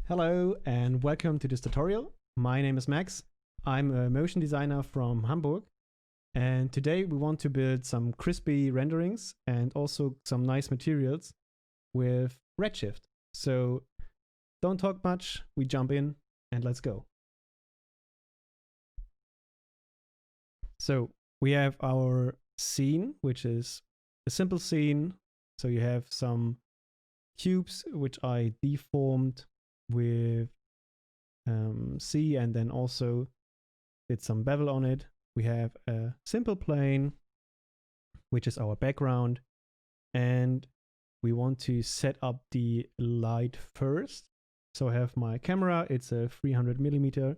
Hello and welcome to this tutorial. My name is Max. I'm a motion designer from Hamburg, and today we want to build some crispy renderings and also some nice materials with Redshift. So don't talk much, we jump in and let's go. So we have our scene, which is a simple scene. So you have some cubes which I deformed with C and then also did some bevel on it. We have a simple plane, which is our background, and we want to set up the light first. So I have my camera. It's a 300mm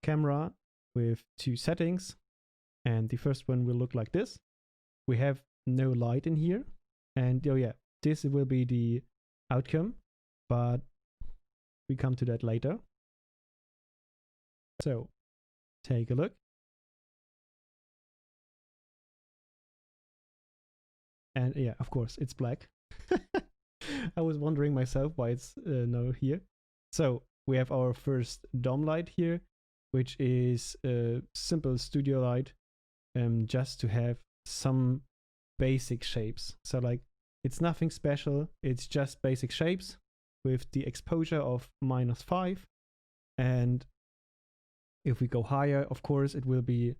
camera with two settings, and the first one will look like this. We have no light in here, and oh yeah, this will be the outcome, but we come to that later. So take a look. And yeah, of course, it's black. I was wondering myself why it's no here. So we have our first DOM light here, which is a simple studio light, just to have some basic shapes. So like, it's nothing special. It's just basic shapes with the exposure of -5. And if we go higher, of course, it will be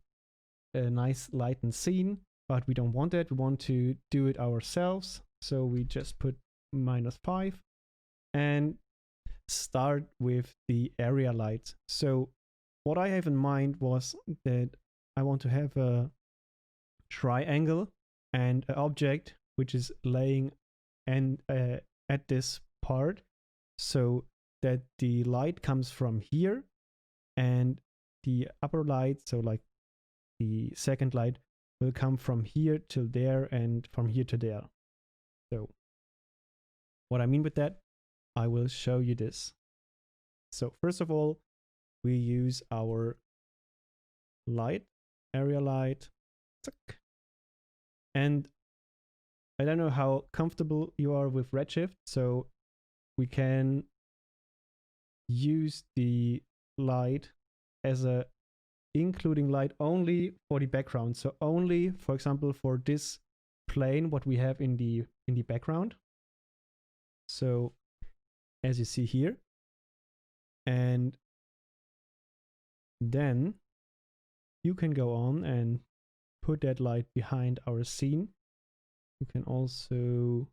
a nice lightened scene, but we don't want that. We want to do it ourselves. So we just put -5 and start with the area light. So what I have in mind was that I want to have a triangle and an object which is laying and at this part, so that the light comes from here and the upper light, so like the second light, will come from here to there and from here to there. So what I mean with that, I will show you this. So first of all, we use our light, area light, and I don't know how comfortable you are with Redshift, so we can use the light as a including light only for the background. So only, for example, for this plane, what we have in the background. So as you see here, and then you can go on and put that light behind our scene. You can also,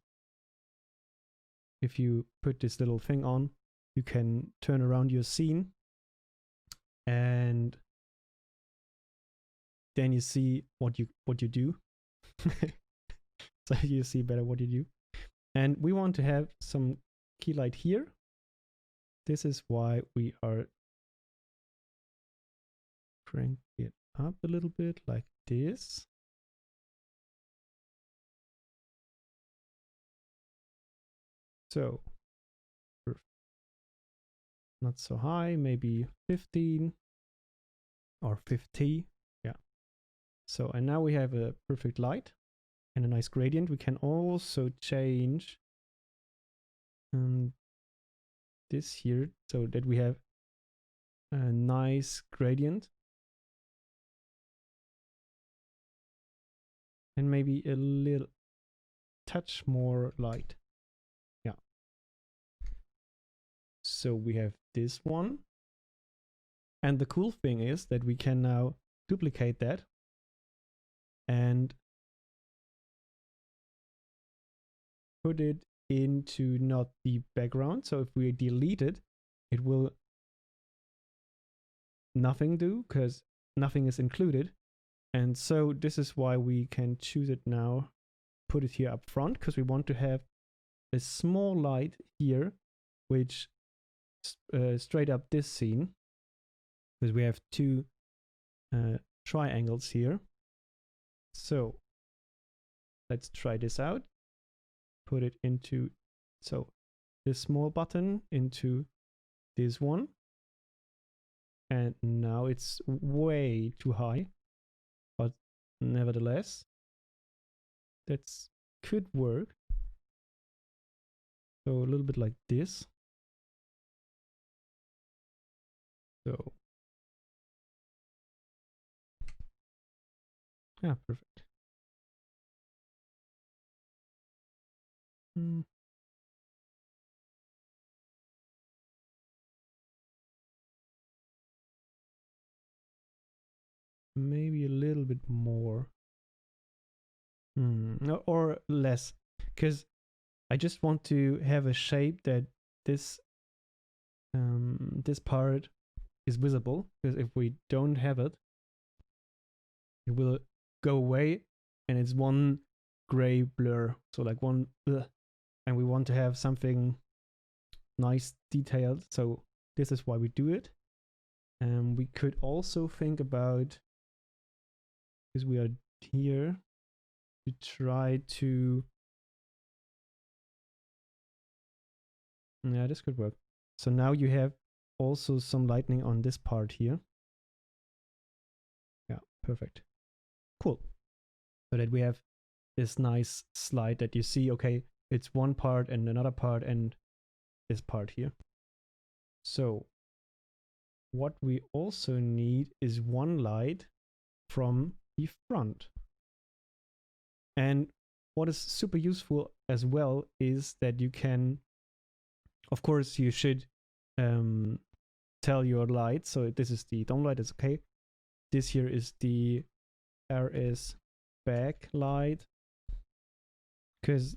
if you put this little thing on, you can turn around your scene, and then you see what you do. So you see better what you do. And we want to have some key light here. This is why we are crank it up a little bit like this. So not so high, maybe 15 or 50. Yeah. So, and now we have a perfect light and a nice gradient. We can also change this here so that we have a nice gradient. And maybe a little touch more light. Yeah. So we have this one. And the cool thing is that we can now duplicate that and put it into not the background. So if we delete it, it will nothing do because nothing is included. And so this is why we can choose it now, put it here up front, because we want to have a small light here, which straight up this scene, because we have two triangles here. So let's try this out. Put it into, so this small button into this one. And now it's way too high, but nevertheless, that could work. So a little bit like this. So, yeah, perfect. Maybe a little bit more. Or less, because I just want to have a shape that this this part is visible, because if we don't have it, it will go away and it's one gray blur, so like one and we want to have something nice detailed, so this is why we do it. And we could also think about, because we are here, to try to, yeah, this could work. So now you have also some lightning on this part here. Yeah, perfect. Cool. So that we have this nice slide that you see, okay, it's one part and another part and this part here. So what we also need is one light from the front. And what is super useful as well is that you can, of course, you should tell your light. So this is the dome light, it's okay. This here is the RS backlight, because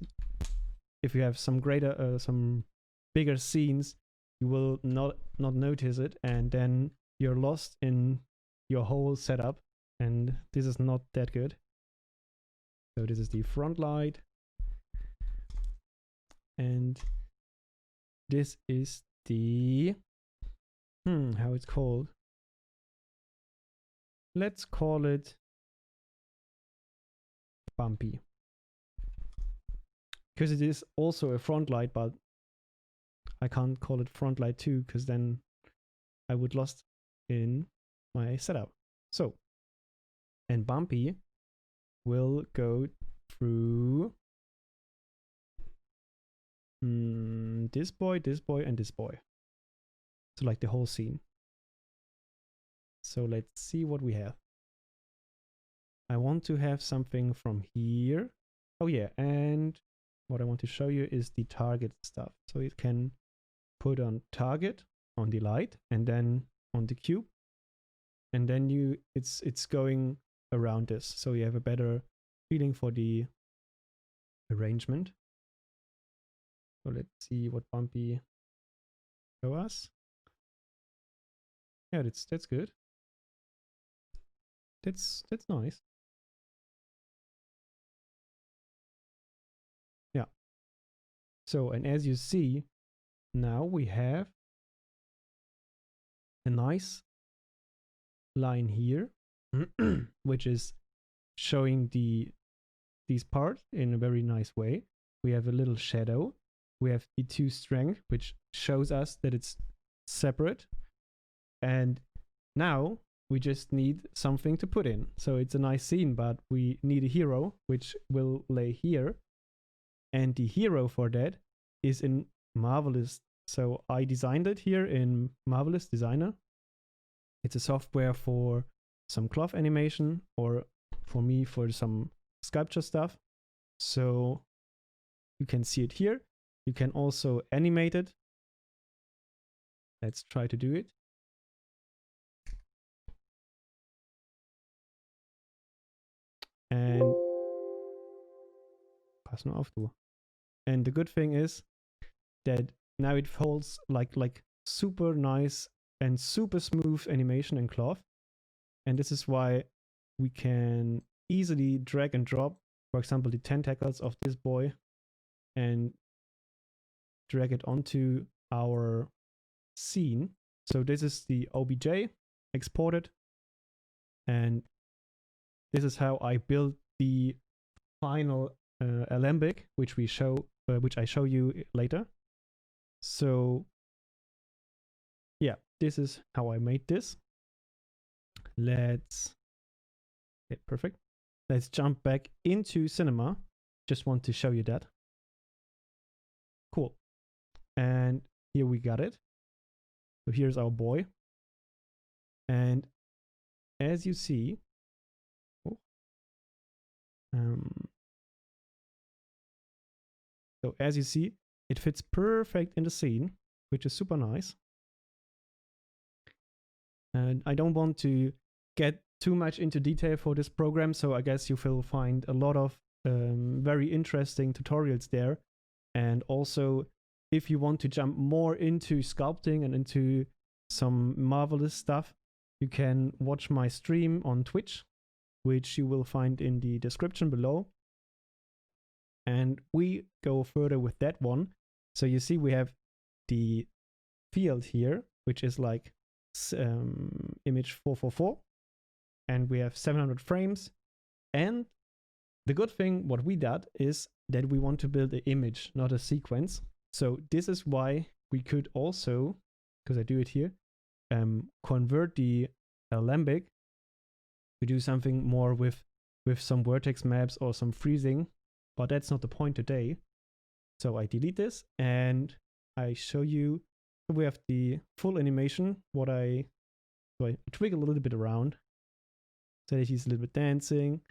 if you have some greater, some bigger scenes, you will not notice it, and then you're lost in your whole setup, and this is not that good. So this is the front light, and this is the how it's called. Let's call it bumpy, because it is also a front light, but I can't call it front light too, because then I would lost in my setup. So, and bumpy will go through this boy, and this boy. So like the whole scene. So let's see what we have. I want to have something from here. Oh yeah, and what I want to show you is the target stuff. So it can put on target on the light and then on the cube. And then it's going around this. So you have a better feeling for the arrangement. So let's see what bumpy show us. Yeah, that's good. That's nice. Yeah. So, and as you see, now we have a nice line here, which is showing these parts in a very nice way. We have a little shadow. We have the 2 strength, which shows us that it's separate. And now we just need something to put in. So it's a nice scene, but we need a hero, which will lay here. And the hero for that is in Marvelous. So I designed it here in Marvelous Designer. It's a software for some cloth animation, or for me for some sculpture stuff. So you can see it here. You can also animate it. Let's try to do it. And pass nur auf, du. And the good thing is that now it holds like super nice and super smooth animation in cloth. And this is why we can easily drag and drop, for example, the tentacles of this boy and drag it onto our scene. So this is the OBJ exported, and this is how I built the final alembic, which I show you later. So yeah, this is how I made this. Let's perfect. Let's jump back into Cinema. Just want to show you that. Cool. And here we got it. So here's our boy. And as you see, so as you see, it fits perfect in the scene, which is super nice. And I don't want to get too much into detail for this program, so I guess you will find a lot of very interesting tutorials there. And also, if you want to jump more into sculpting and into some marvelous stuff, you can watch my stream on Twitch, which you will find in the description below. And we go further with that one. So you see we have the field here, which is like image 444, and we have 700 frames. And the good thing what we did is that we want to build an image, not a sequence. So this is why we could also, because I do it here, convert the alembic to do something more with some vertex maps or some freezing, but that's not the point today. So I delete this and I show you. We have the full animation. So I twiggle a little bit around so that he's a little bit dancing.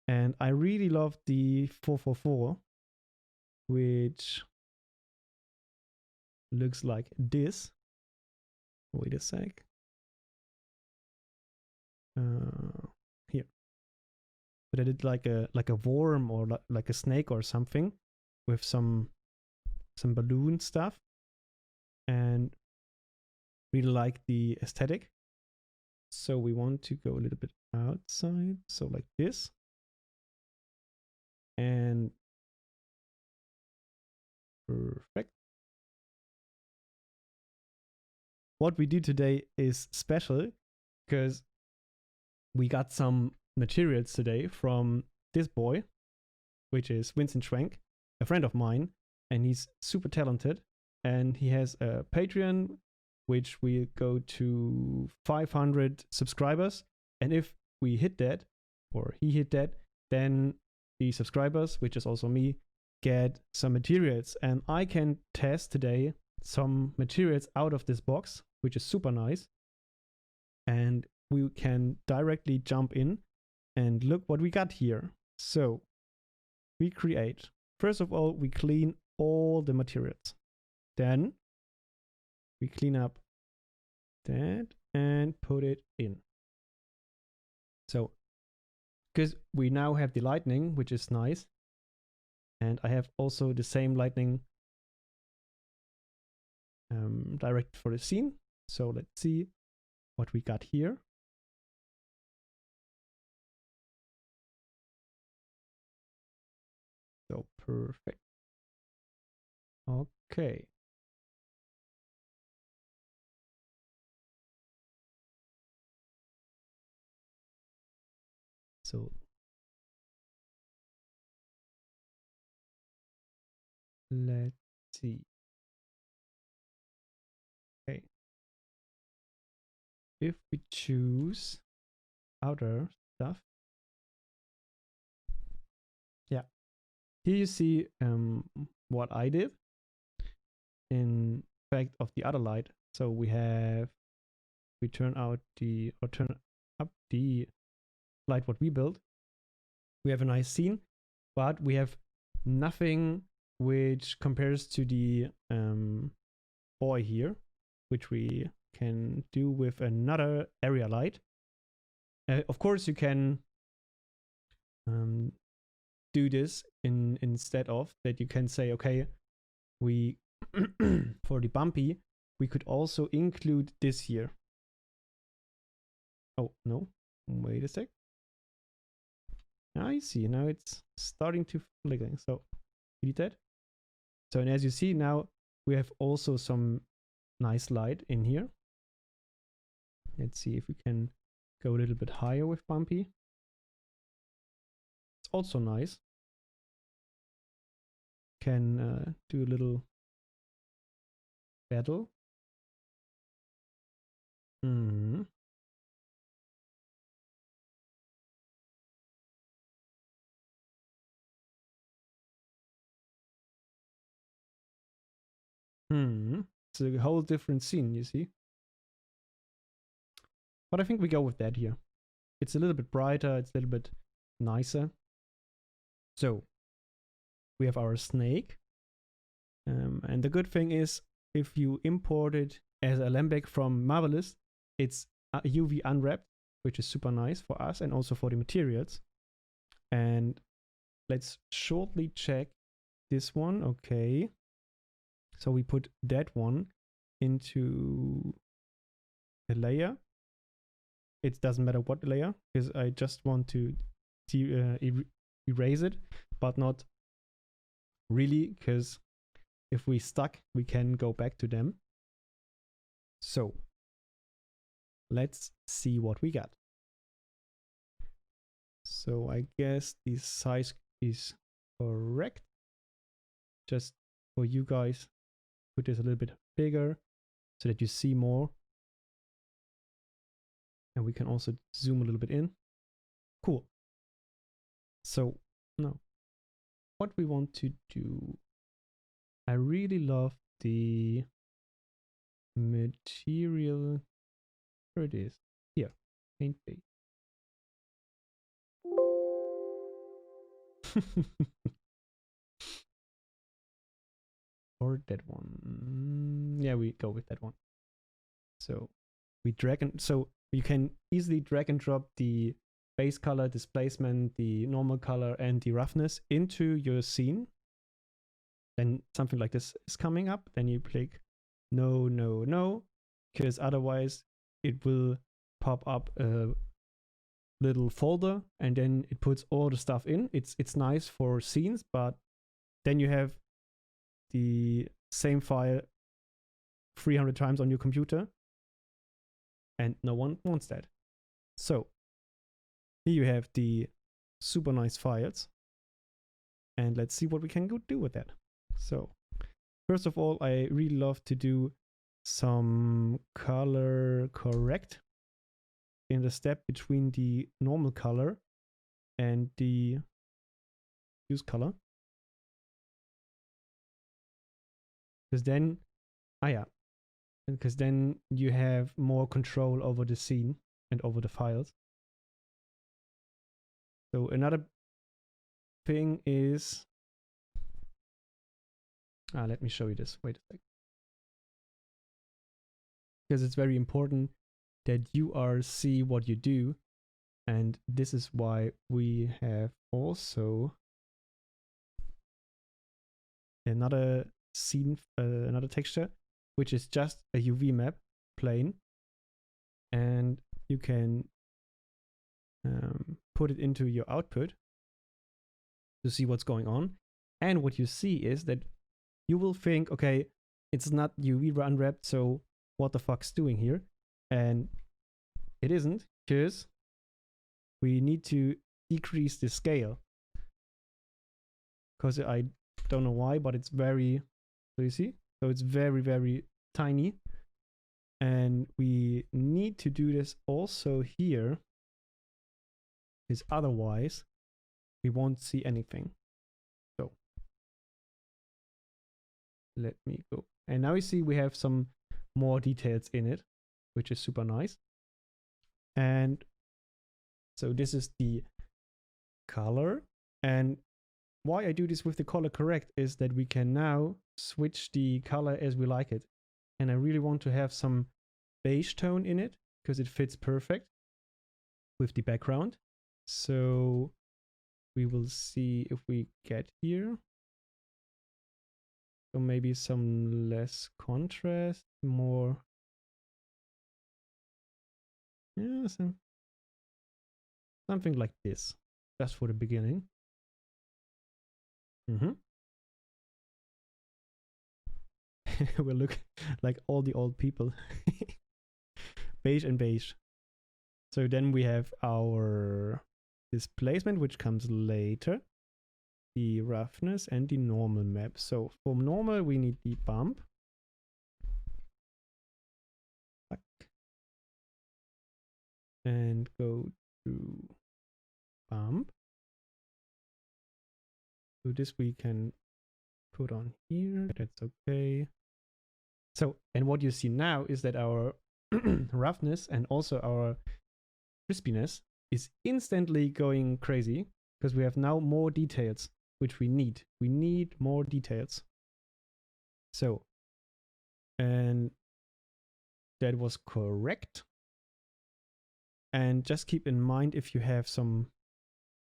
And I really love the 444, which looks like this. Wait a sec. Here. But I did like a worm or like a snake or something with some balloon stuff, and really like the aesthetic. So we want to go a little bit outside, so like this. And perfect. What we do today is special because we got some materials today from this boy, which is Vincent Schwenk, a friend of mine, and he's super talented. And he has a Patreon, which will go to 500 subscribers. And if we hit that, or he hit that, then the subscribers, which is also me, get some materials. And I can test today some materials out of this box, which is super nice. And we can directly jump in and look what we got here. So we create. First of all, we clean all the materials. Then we clean up that and put it in. So, because we now have the lightning, which is nice. And I have also the same lightning direct for the scene. So let's see what we got here. So perfect. Okay. So let's see. Okay. If we choose outer stuff, yeah. Here you see what I did in fact of the other light. So we turn up the light what we built. We have a nice scene, but we have nothing which compares to the boy here, which we can do with another area light. Of course, you can do this instead of that. You can say, okay, we for the bumpy, we could also include this here. Oh no, wait a sec. Now you see, now it's starting to flickering. So delete that. So, and as you see now, we have also some nice light in here. Let's see if we can go a little bit higher with bumpy. It's also nice. Can do a little battle. It's a whole different scene, you see. But I think we go with that here. It's a little bit brighter, it's a little bit nicer. So we have our snake. And the good thing is, if you import it as a Alembic from Marvelous, it's UV unwrapped, which is super nice for us and also for the materials. And let's shortly check this one. Okay. So we put that one into a layer. It doesn't matter what layer, because I just want to erase it, but not really, because if we stuck, we can go back to them. So let's see what we got. So I guess the size is correct. Just for you guys, put this a little bit bigger so that you see more. And we can also zoom a little bit in. Cool. So now, what we want to do, I really love the material. Where it is? Here, paint base. Or that one. Yeah, we go with that one. So we drag and so you can easily drag and drop the base color, displacement, the normal color, and the roughness into your scene. Then something like this is coming up. Then you click no, no, no, because otherwise it will pop up a little folder and then it puts all the stuff in. It's nice for scenes, but then you have the same file 300 times on your computer and no one wants that. So here you have the super nice files, and let's see what we can do with that. So first of all, I really love to do some color correct in the step between the normal color and the use color. Because then, because then you have more control over the scene and over the files. So another thing is, let me show you this. Wait a sec. Because it's very important that you see what you do. And this is why we have also another scene, another texture, which is just a UV map plane. And you can put it into your output to see what's going on. And what you see is that you will think, okay, it's not UV unwrapped, so what the fuck's doing here? And it isn't, because we need to decrease the scale. Because I don't know why, but it's very, so you see? So it's very, very tiny. And we need to do this also here, because otherwise we won't see anything. So let me go. And now you see we have some more details in it, which is super nice. And so this is the color. And why I do this with the color correct is that we can now switch the color as we like it. And I really want to have some beige tone in it because it fits perfect with the background. So we will see if we get here. So maybe some less contrast, more. Yeah, something like this, just for the beginning. We'll look like all the old people. Beige and beige. So then we have our displacement, which comes later. The roughness and the normal map. So for normal, we need the bump. And go to bump. So this we can put on here. That's okay. So, and what you see now is that our roughness and also our crispiness is instantly going crazy because we have now more details, which we need. We need more details. So, and that was correct. And just keep in mind if you have some,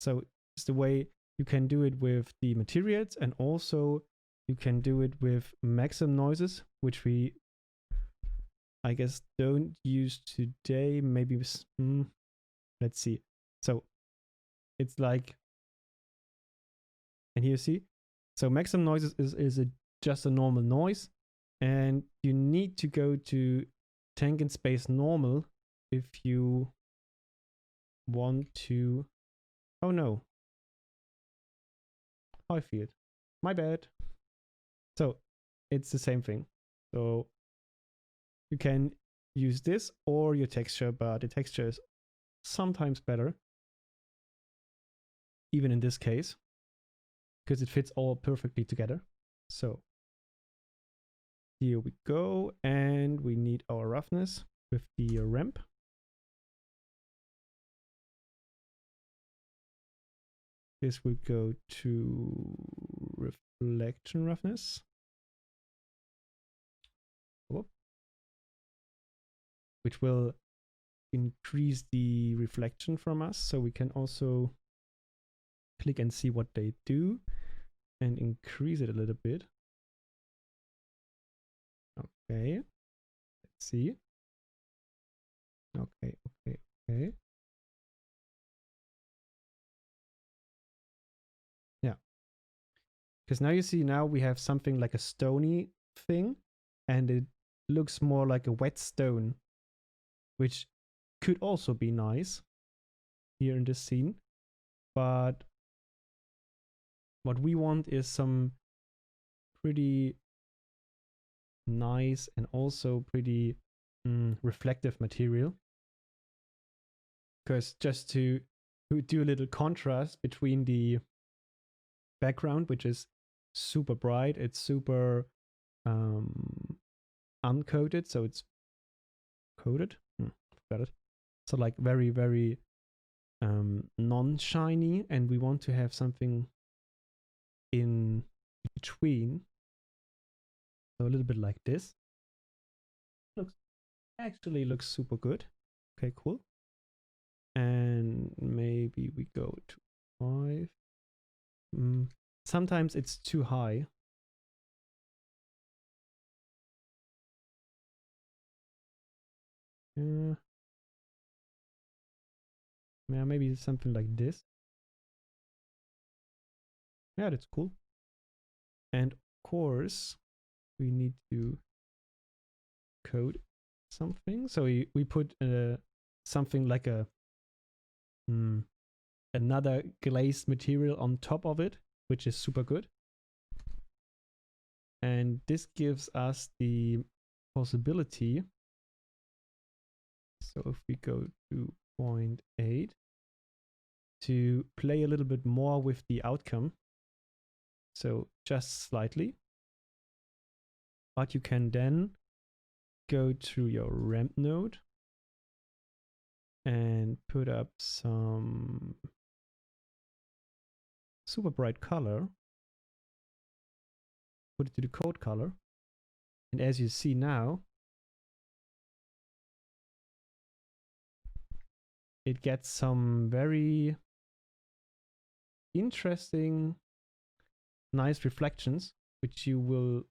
so it's the way you can do it with the materials, and also you can do it with maximum noises, which we, I guess, don't use today. Maybe, let's see. So it's like, and here you see, so maximum noises is just a normal noise, and you need to go to tangent space normal if you want to, oh no, I feel it, my bad. So it's the same thing. So you can use this or your texture, but the texture is sometimes better, even in this case, because it fits all perfectly together. So here we go, and we need our roughness with the ramp. This will go to reflection roughness. Whoop. Which will increase the reflection from us, so we can also click and see what they do and increase it a little bit. Okay, let's see. Okay, okay, okay. Yeah, because now you see, now we have something like a stony thing, and it looks more like a wet stone, which could also be nice here in this scene. But what we want is some pretty nice and also pretty reflective material, because just to do a little contrast between the background, which is super bright, it's super uncoated, so it's coated, forgot it, so like very, very non-shiny, and we want to have something in between, so a little bit like this. Actually looks super good. Okay, cool. And maybe we go to 5. Sometimes it's too high. Yeah, maybe something like this. Yeah, that's cool. And of course, we need to code something. So we put something like a another glazed material on top of it, which is super good. And this gives us the possibility. So if we go to 0.8 to play a little bit more with the outcome. So just slightly. But you can then go to your ramp node and put up some super bright color. Put it to the code color. And as you see now, it gets some very interesting, nice reflections, which you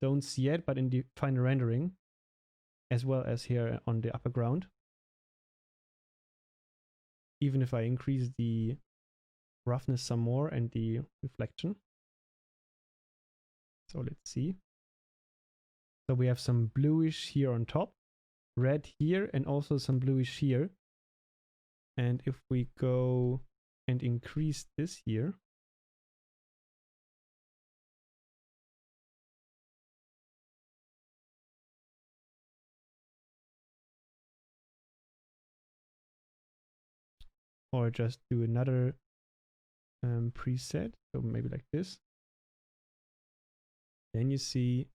don't see yet, but in the final rendering, as well as here on the upper ground. Even if I increase the roughness some more and the reflection. So let's see. So we have some bluish here on top, red here, and also some bluish here. And if we go and increase this here, or just do another preset, so maybe like this, then you see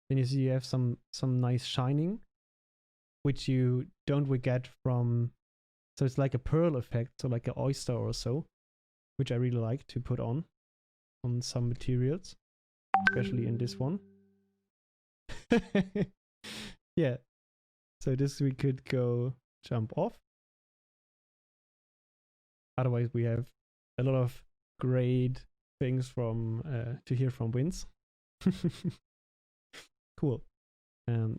then you see you have some nice shining, which you don't get from. So it's like a pearl effect, so like an oyster or so, which I really like to put on some materials, especially in this one. Yeah. So this we could go jump off. Otherwise, we have a lot of great things from to hear from Vince. Cool.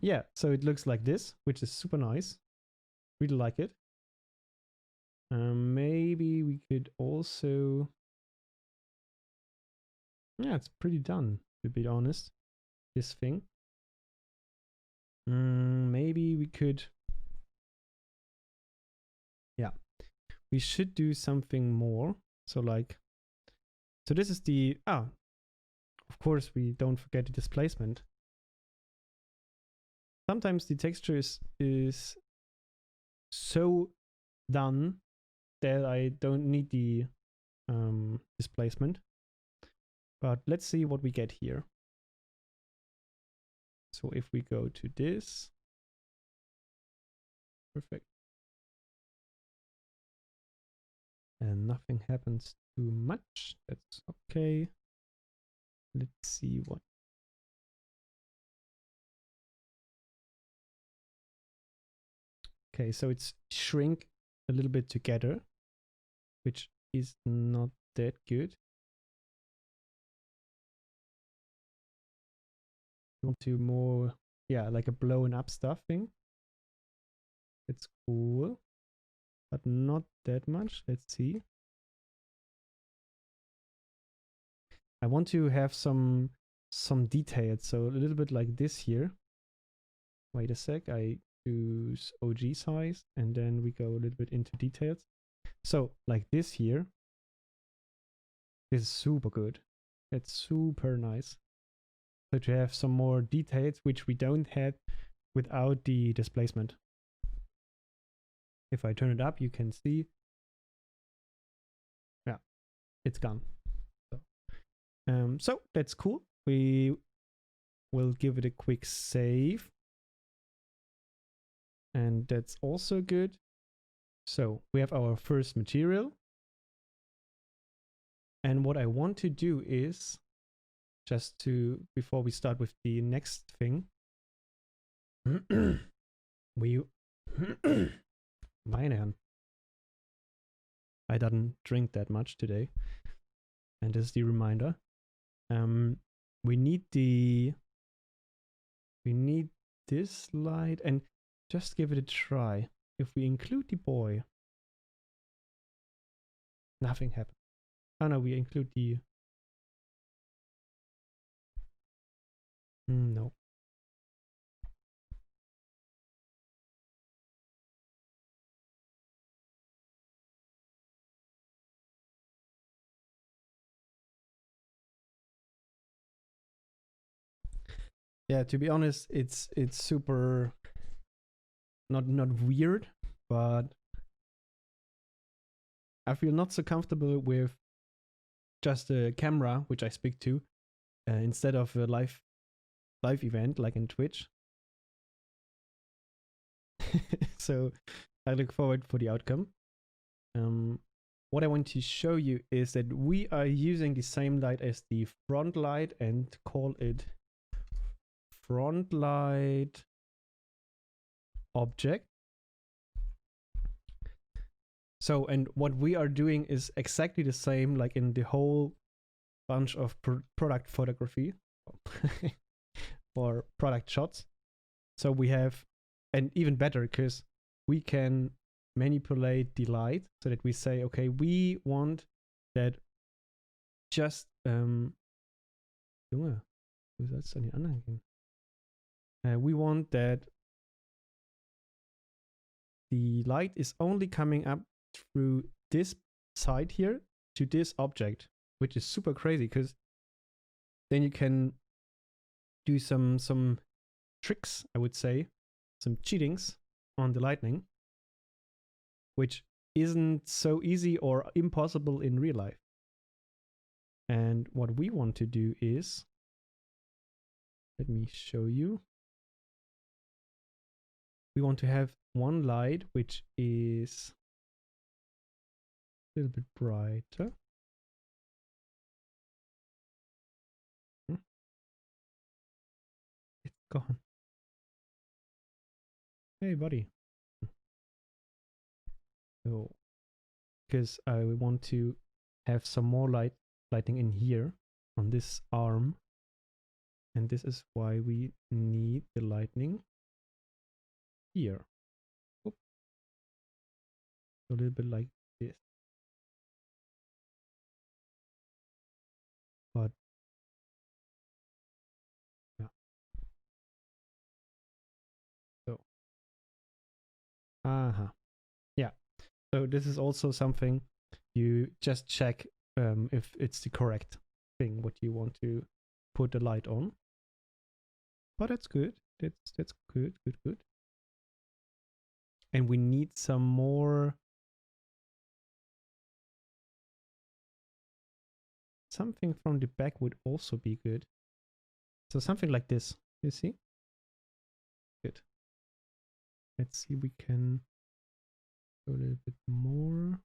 Yeah, so it looks like this, which is super nice. Really like it. Maybe we could also... Yeah, it's pretty done, to be honest, this thing. Maybe we could... Yeah, we should do something more. So like... So this is the... of course, we don't forget the displacement. Sometimes the texture is so done that I don't need the displacement. But let's see what we get here. So if we go to this, perfect. And nothing happens too much, that's okay. Let's see what. Okay, so it's shrink a little bit together, which is not that good. Want to more, yeah, like a blown up stuff thing. It's cool, but not that much. Let's see. I want to have some details, so a little bit like this here. Wait a sec, I choose OG size, and then we go a little bit into details. So like this here, this is super good. It's super nice. So to have some more details, which we don't have without the displacement. If I turn it up, you can see, yeah, it's gone. So that's cool. We will give it a quick save. And that's also good. So we have our first material. And what I want to do is, just to, before we start with the next thing, we, meine Herren, I didn't drink that much today. And this is the reminder. We need this light, and just give it a try. If we include the boy, nothing happens. Oh no, we include the... no. Yeah, to be honest, it's super not weird, but I feel not so comfortable with just a camera which I speak to instead of a live event like in Twitch. So I look forward for the outcome. What I want to show you is that we are using the same light as the front light and call it front light object. So, and what we are doing is exactly the same like in the whole bunch of product photography or product shots. So we have, and even better, because we can manipulate the light so that we say, okay, we want that just Junge, wo soll es an die anderen gehen? We want that the light is only coming up through this side here to this object, which is super crazy because then you can do some tricks, I would say, some cheatings on the lightning, which isn't so easy or impossible in real life. And what we want to do is let me show you. We want to have one light which is a little bit brighter. It's gone. Hey, buddy. So, because I want to have some more lighting in here on this arm, and this is why we need the lightning here. Oop. A little bit like this. But yeah. So yeah. So this is also something you just check if it's the correct thing what you want to put the light on. But that's good. That's good, good. And we need some more. Something from the back would also be good. So something like this, you see? Good. Let's see, we can go a little bit more.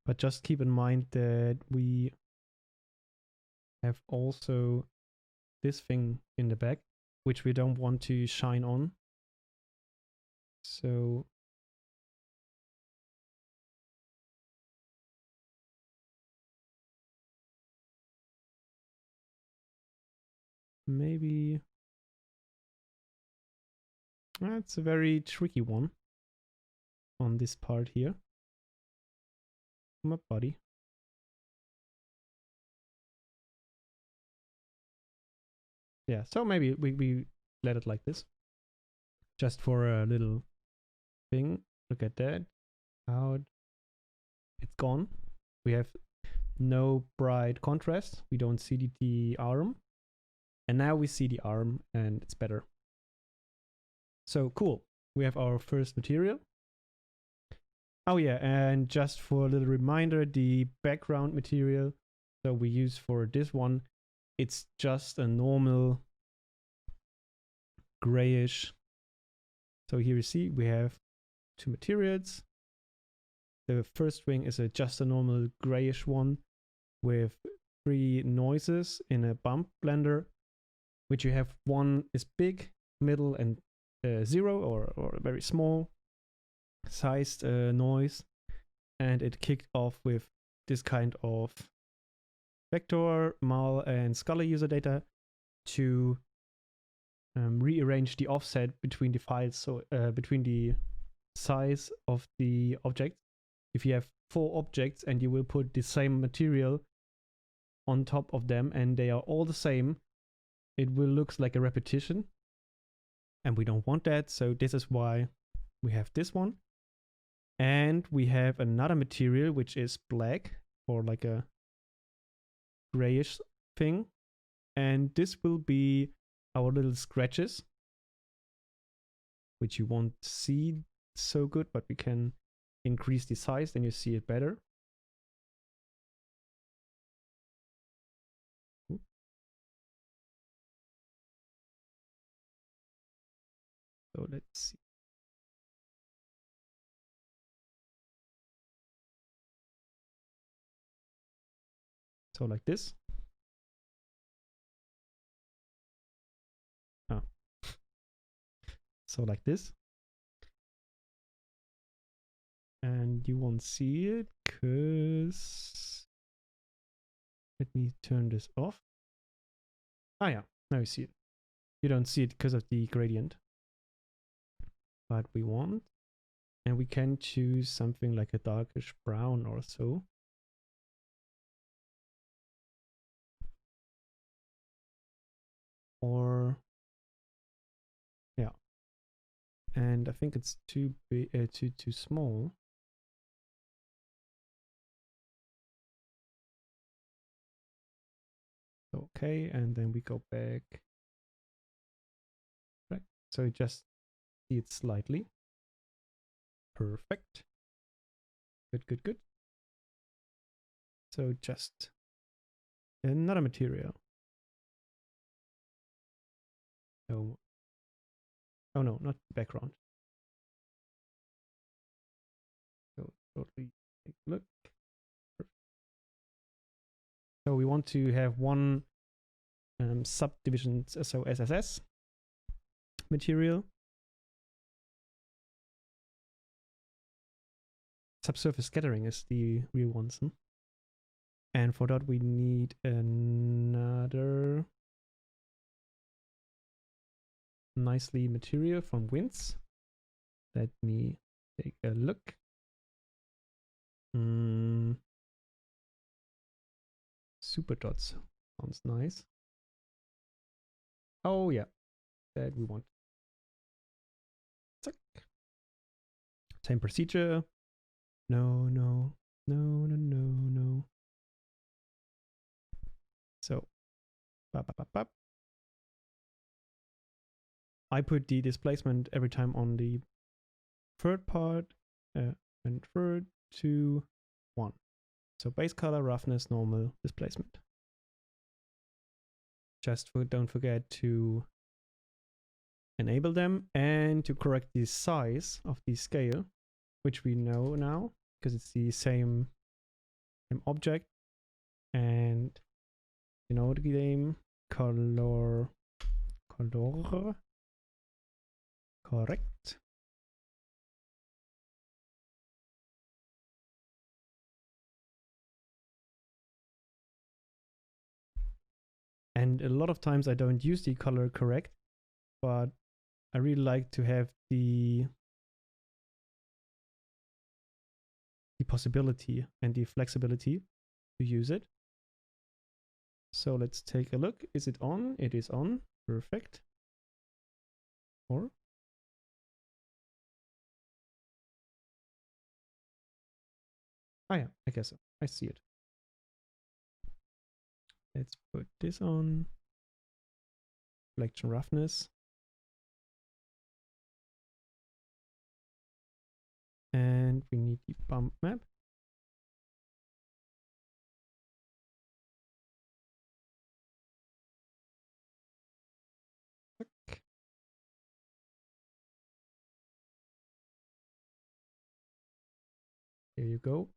But just keep in mind that we have also this thing in the back, which we don't want to shine on. So maybe that's a very tricky one on this part here. Come up, buddy. Yeah, so maybe we let it like this. Just for a little thing. Look at that. Out. It's gone. We have no bright contrast. We don't see the arm. And now we see the arm and it's better. So cool. We have our first material. Oh yeah, and just for a little reminder, the background material that we use for this one, it's just a normal grayish. So here you see we have two materials. The first ring is just a normal grayish one with 3 noises in a bump blender, which you have one is big, middle, and 0 or very small sized noise, and it kicked off with this kind of vector, mul, and scalar user data to rearrange the offset between the files, so between the size of the object. If you have 4 objects and you will put the same material on top of them and they are all the same, it will look like a repetition, and we don't want that. So this is why we have this one. And we have another material which is black, or like a grayish thing, and this will be our little scratches, which you won't see so good, but we can increase the size, then you see it better. So let's see. So like this. Oh. So like this. And you won't see it because, let me turn this off. Ah yeah, now you see it. You don't see it because of the gradient. But we want, and we can choose something like a darkish brown or so. Or yeah, and I think it's too big, too small. Okay, and then we go back. Right, so you just see it slightly. Perfect. Good, good, good. So just another material. Oh, oh no, not background. So totally take a look. So we want to have one subdivision, so SSS material. Subsurface scattering is the real one. And for that we need another nicely material from Winds. Let me take a look. Super dots sounds nice. Oh yeah, that we want. Same procedure. No, no, no, no, no, no. So, I put the displacement every time on the third part and third, 2, 1. So base color, roughness, normal, displacement. Just don't forget to enable them and to correct the size of the scale, which we know now because it's the same object. And you know the game, color, correct. And a lot of times I don't use the color correct, but I really like to have the possibility and the flexibility to use it. So let's take a look. Is it on? It is on. Perfect. Or oh yeah, I guess so. I see it. Let's put this on. Selection roughness. And we need the bump map. There you go.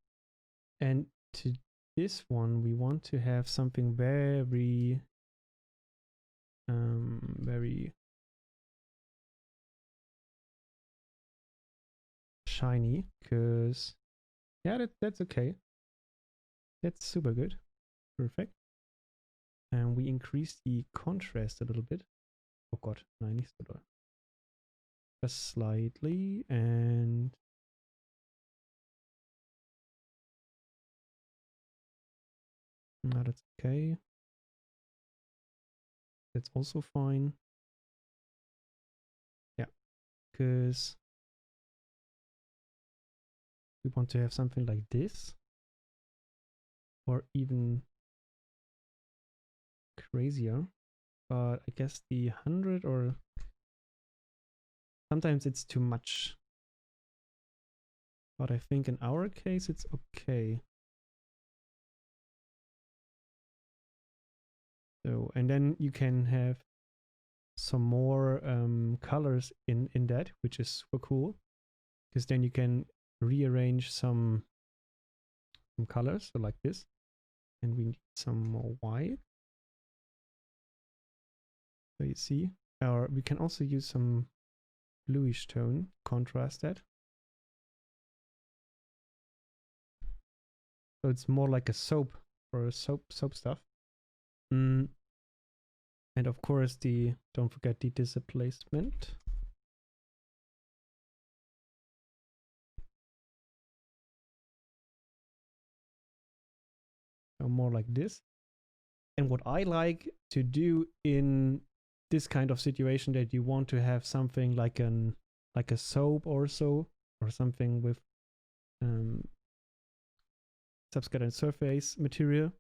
And to this one, we want to have something very, very shiny, because yeah, that's okay. That's super good. Perfect. And we increase the contrast a little bit. Oh god, nein, nicht so doll. Just slightly, and no, that's okay. That's also fine. Yeah, because we want to have something like this, or even crazier. But I guess the 100, or sometimes it's too much. But I think in our case it's okay. So, and then you can have some more colors in that, which is super cool, because then you can rearrange some colors, so like this, and we need some more white. So you see, or we can also use some bluish tone, contrast that. So it's more like a soap, or a soap stuff. And of course don't forget the displacement. So more like this. And what I like to do in this kind of situation, that you want to have something like a soap or so, or something with subscattering surface material.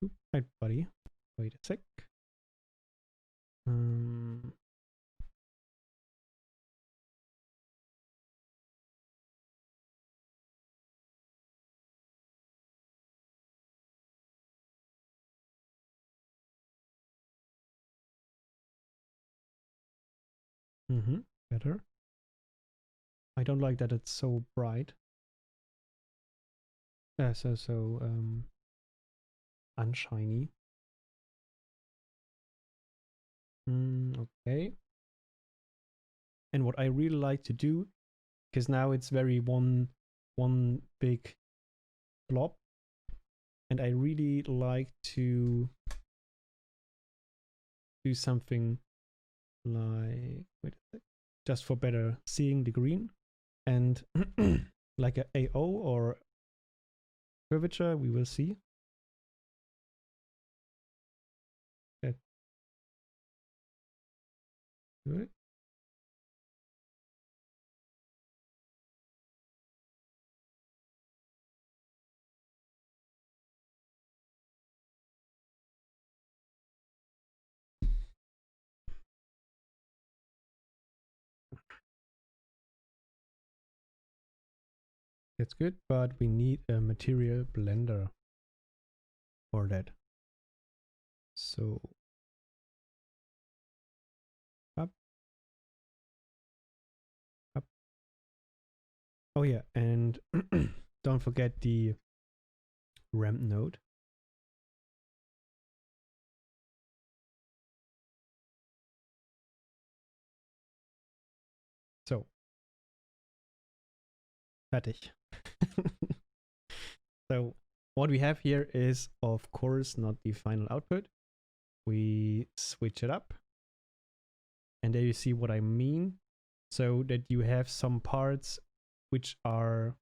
Oop, right, buddy. Wait a sec. Better. I don't like that it's so bright. So unshiny. Okay. And what I really like to do, because now it's very one big blob, and I really like to do something like, wait a sec, just for better seeing the green, and like a AO or curvature, we will see. That's good. That's good, but we need a material blender for that. So up. Oh yeah, and don't forget the ramp node. So fertig. So what we have here is, of course, not the final output. We switch it up, and there you see what I mean. So that you have some parts which are,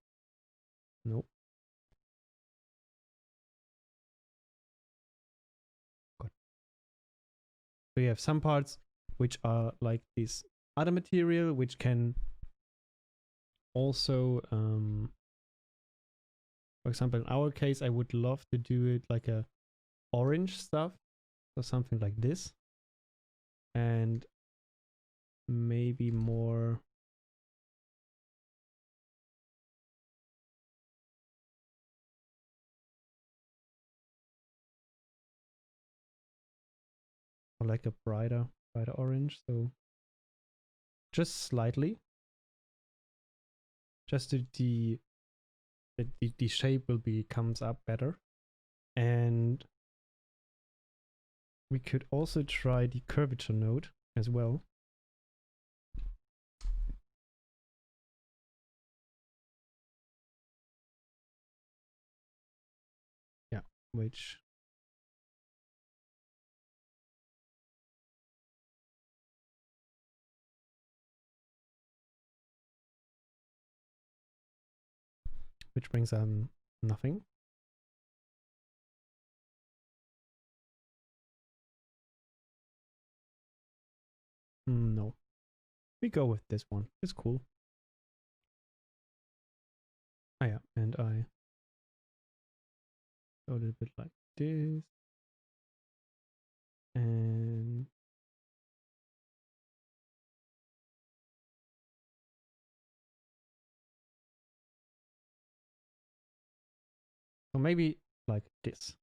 nope. God. So you have some parts which are like this other material, which can also, for example, in our case, I would love to do it like a orange stuff, or something like this, and maybe more or like a brighter orange. So just slightly, just the shape will comes up better. And we could also try the curvature node as well. Yeah, which brings nothing. No, we go with this one. It's cool. Ah yeah, and I go a little bit like this, and so maybe like this.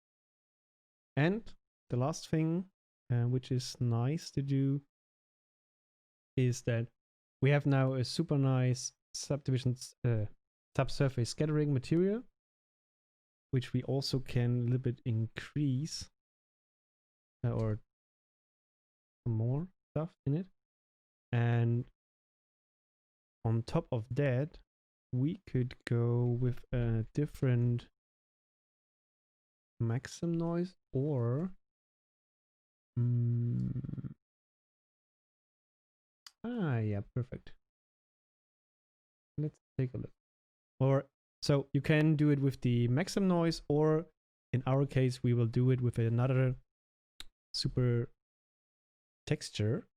And the last thing, which is nice to do, is that we have now a super nice subsurface scattering material, which we also can a little bit increase or more stuff in it. And on top of that, we could go with a different maximum noise, or yeah, perfect. Let's take a look. Or so you can do it with the maximum noise, or in our case, we will do it with another super texture.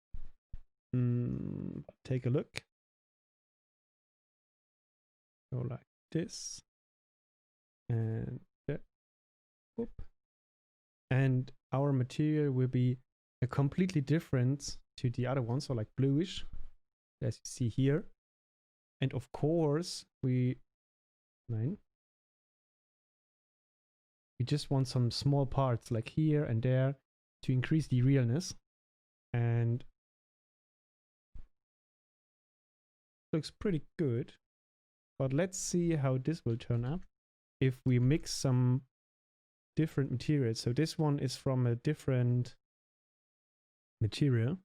Take a look. Go like this, and there. Whoop. And our material will be a completely different to the other one, so like bluish, as you see here. And of course, we just want some small parts like here and there to increase the realness. And looks pretty good. But let's see how this will turn up if we mix some different materials. So this one is from a different material.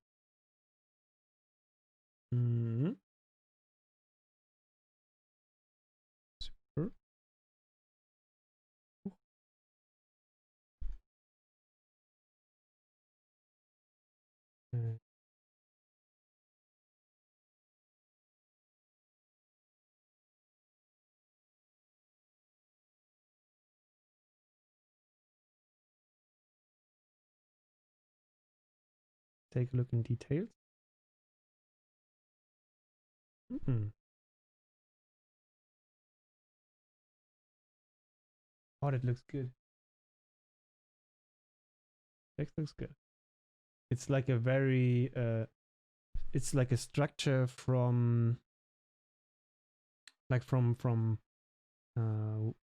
Super. Take a look in details. Oh, that looks good. That looks good. It's like a very it's like a structure from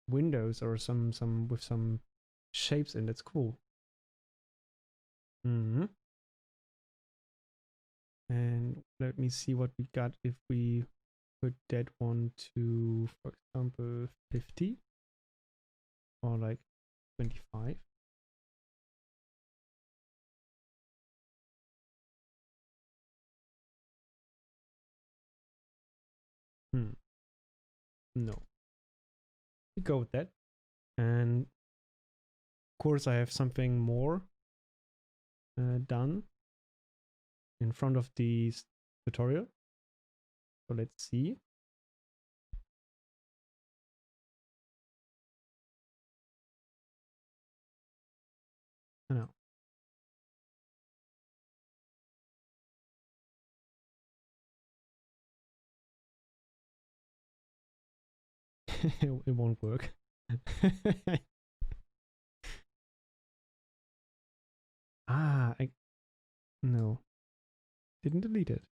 Windows or some with some shapes in. That's cool. And let me see what we got if we put that one to, for example, 50 or like 25. No. We go with that. And of course I have something more done in front of the tutorial. So let's see. No. It won't work. No. Didn't delete it.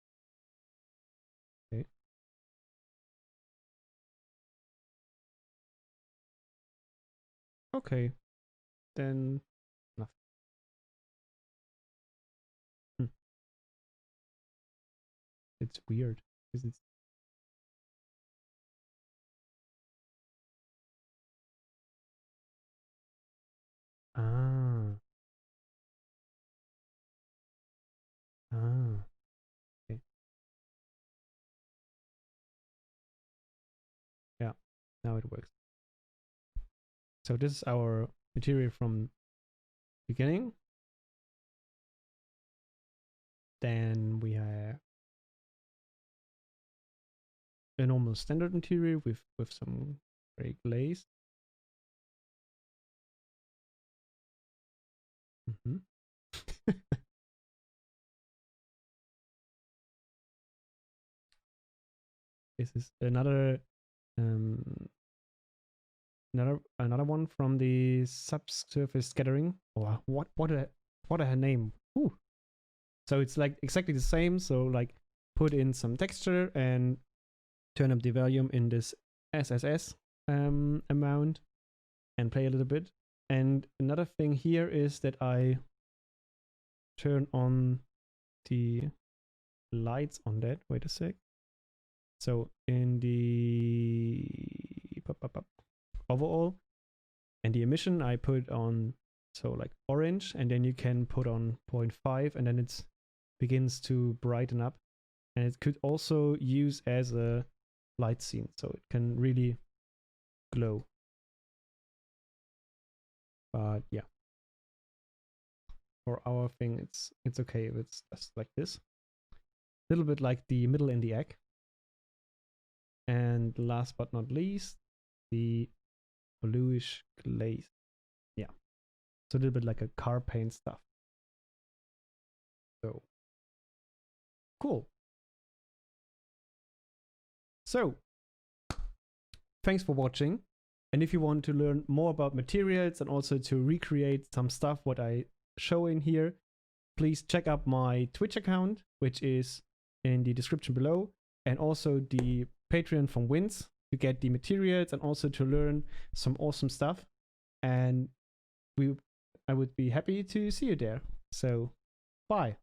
Okay. Okay. Then nothing. It's weird because it's okay. Yeah, now it works. So this is our material from beginning. Then we have a normal standard material with some gray glaze. This is another another one from the Subsurface Scattering. Oh, what a name! Ooh. So it's like exactly the same. So like put in some texture and turn up the volume in this SSS amount and play a little bit. And another thing here is that I turn on the lights on that. Wait a sec. So in the overall and the emission I put on, so like orange, and then you can put on 0.5 and then it begins to brighten up, and it could also use as a light scene, so it can really glow. But yeah, for our thing it's okay if it's just like this, a little bit like the middle in the egg. And last but not least, the bluish glaze. Yeah, it's a little bit like a car paint stuff. So cool. So thanks for watching. And if you want to learn more about materials and also to recreate some stuff what I show in here, please check out my Twitch account, which is in the description below, and also the Patreon from Vince to get the materials and also to learn some awesome stuff. And I would be happy to see you there. So bye.